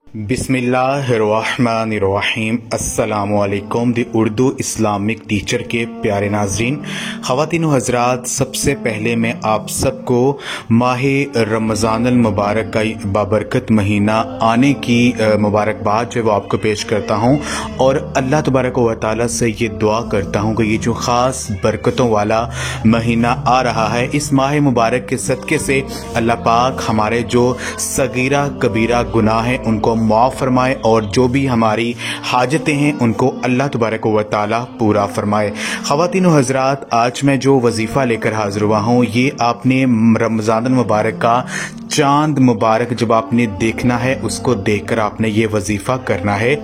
बिस्मिल्लाहिर्रहमानिर्रहीम। अस्सलामुअलैकुम। दी Urdu Islamic teacher के प्यारे नाज़रीन, ख़वातीन व हज़रात, सबसे पहले मैं आप सबको माह रमज़ानुल मुबारक का बाबरकत महीना आने की मुबारकबाद जो है वो आपको पेश करता हूँ और अल्लाह तबारक व तआला से ये दुआ करता हूँ कि ये जो ख़ास बरकतों वाला महीना आ रहा है, इस माह मुबारक के सदक़े से अल्लाह पाक हमारे जो सगीरा कबीरा गुनाह हैं उनको माफ़ फरमाए और जो भी हमारी हाजतें हैं उनको अल्लाह तबारक व तआला पूरा फरमाए। ख़वातीन व हज़रात, आज मैं जो वजीफ़ा लेकर हाज़िर हुआ हूँ, ये आपने रमज़ानुल मुबारक का चांद मुबारक जब आपने देखना है, उसको देखकर आपने ये वजीफ़ा करना है।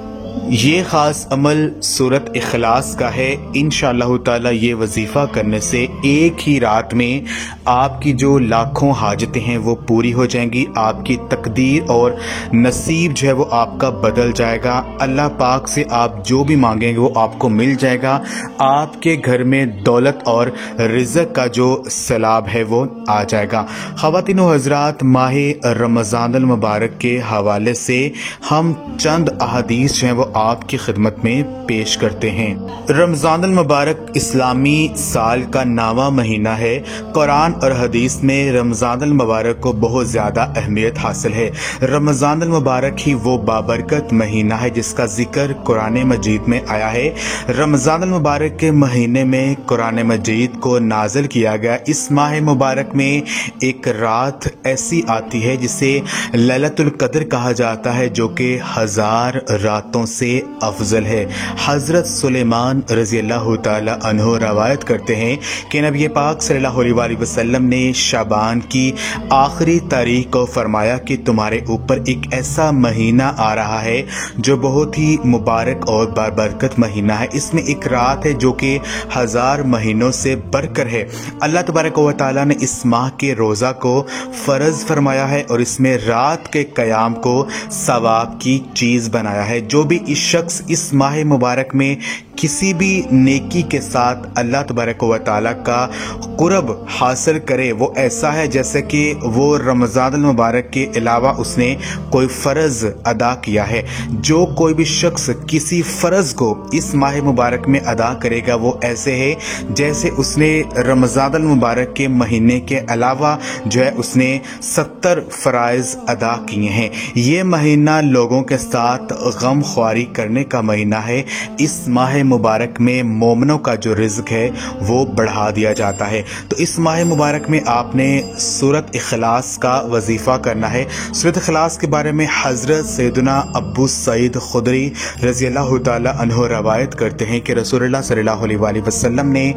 ये ख़ास अमल सूरत इखलास का है। इंशाअल्लाह ताला ये वजीफ़ा करने से एक ही रात में आपकी जो लाखों हाजतें हैं वो पूरी हो जाएंगी। आपकी तकदीर और नसीब जो है वो आपका बदल जाएगा। अल्लाह पाक से आप जो भी मांगेंगे वो आपको मिल जाएगा। आपके घर में दौलत और रिज़्क़ का जो सैलाब है वो आ जाएगा। ख़वातीन व हज़रात, माह रमज़ानुल मुबारक के हवाले से हम चंद अहादीस जो हैं वो आपकी खिदमत में पेश करते हैं। रमज़ानुल मुबारक इस्लामी साल का 9वां महीना है। कुरान और हदीस में रमज़ानुल मुबारक को बहुत ज़्यादा अहमियत हासिल है। रमज़ानुल मुबारक ही वो बाबरकत महीना है जिसका जिक्र कुरान मजीद में आया है। रमज़ानुल मुबारक के महीने में कुरान मजीद को नाज़िल किया गया। इस माह मुबारक में एक रात ऐसी आती है जिसे लैलतुल क़द्र कहा जाता है, जो कि 1000 रातों से अफजल है। हज़रत सुलेमान रज़ियल्लाहु ताला अन्हु रवायत करते हैं कि नबी पाक सल्लल्लाहु अलैहि वसल्लम ने शाबान की आखिरी तारीख को फरमाया कि तुम्हारे ऊपर एक ऐसा महीना आ रहा है जो बहुत ही मुबारक और बाबरकत महीना है। इसमें एक रात है जो कि 1000 महीनों से बढ़कर है। अल्लाह तबारक व तआला ने इस माह के रोज़ा को फ़र्ज फरमाया है और इसमें रात के क़याम को सवाब की चीज़ बनाया है। जो भी इस शख्स इस माह मुबारक में किसी भी नेकी के साथ अल्लाह तबारक व तआला का कुर्ब हासिल करे, वो ऐसा है जैसे कि वो रमज़ानुल मुबारक के अलावा उसने कोई फ़र्ज़ अदा किया है। जो कोई भी शख्स किसी फ़र्ज़ को इस माह मुबारक में अदा करेगा, वो ऐसे है जैसे उसने रमज़ानुल मुबारक के महीने के अलावा जो है उसने 70 फ़राइज़ अदा किए हैं। ये महीना लोगों के साथ गम ख्वारी करने का महीना है। इस माह मुबारक में मोमिनों का जो रिज़्क़ है वो बढ़ा दिया जाता है। तो इस माह मुबारक में आपने सूरत इखलास का वजीफ़ा करना है। सूरत इखलास के बारे में हज़रत सैयदना अबू सईद खुदरी रज़ियल्लाहु ताला अन्हु रवायत करते हैं कि रसूलुल्लाह सल्लल्लाहु अलैहि वसल्लम ने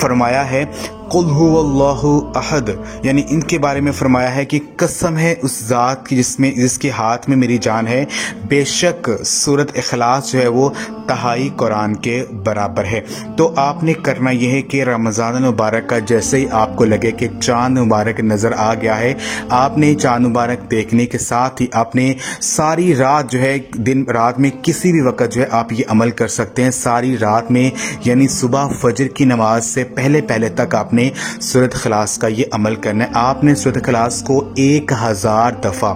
फरमाया है, कुल हुवल्लाहु अहद, यानी इनके बारे में फरमाया है कि कसम है उस ज़ात की जिसके हाथ में मेरी जान है, बेशक सूरत इखलास जो है वो तहाई कुरान के बराबर है। तो आपने करना यह है कि रमज़ान मुबारक का जैसे ही आपको लगे कि चांद मुबारक नज़र आ गया है, आपने चांद मुबारक देखने के साथ ही आपने सारी रात जो है, दिन रात में किसी भी वक्त जो है आप ये अमल कर सकते हैं। सारी रात में यानी सुबह फजर की नमाज से पहले पहले तक आपने सूरत इखलास का ये अमल करना है। आपने सूरत इखलास को 1000 दफ़ा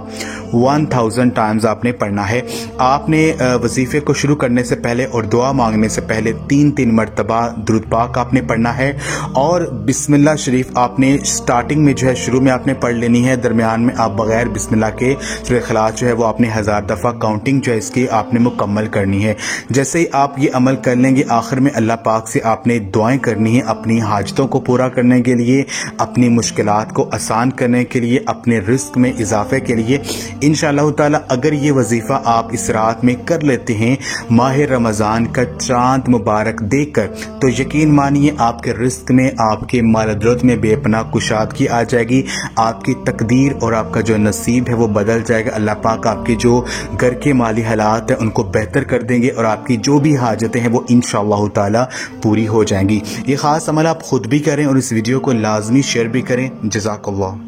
1000 टाइम्स आपने पढ़ना है। आपने वजीफ़े को शुरू करने से पहले और दुआ मांगने से पहले 3-3 मरतबा दुरूद पाक आपने पढ़ना है और बिस्मिल्लाह शरीफ आपने स्टार्टिंग में जो है शुरू में आपने पढ़ लेनी है। दरमियान में आप बगैर बिस्मिल्लाह के सूरत इखलास जो है वो आपने 1000 दफ़ा काउंटिंग जो है इसकी आपने मुकम्मल करनी है। जैसे ही आप ये अमल कर लेंगे, आखिर में अल्लाह पाक से आपने दुआएं करनी है अपनी हाजतों को पूरा करने के लिए, अपनी मुश्किलात को आसान करने के लिए, अपने रिस्क में इजाफे के लिए। इंशाअल्लाह ताला अगर ये वजीफ़ा आप इस रात में कर लेते हैं, माह रमज़ान का चांद मुबारक देखकर, तो यकीन मानिए आपके रिस्क में, आपके माल दौलत में बेपनाह कुशादगी आ जाएगी। आपकी तकदीर और आपका जो नसीब है वो बदल जाएगा। अल्लाह पाक आपके जो घर के माली हालात हैं उनको बेहतर कर देंगे और आपकी जो भी हाजतें हैं वो इंशाअल्लाह ताला पूरी हो जाएंगी। ये ख़ास अमल आप खुद भी करें और इस वीडियो को लाजमी शेयर भी करें। जज़ाकल्लाह।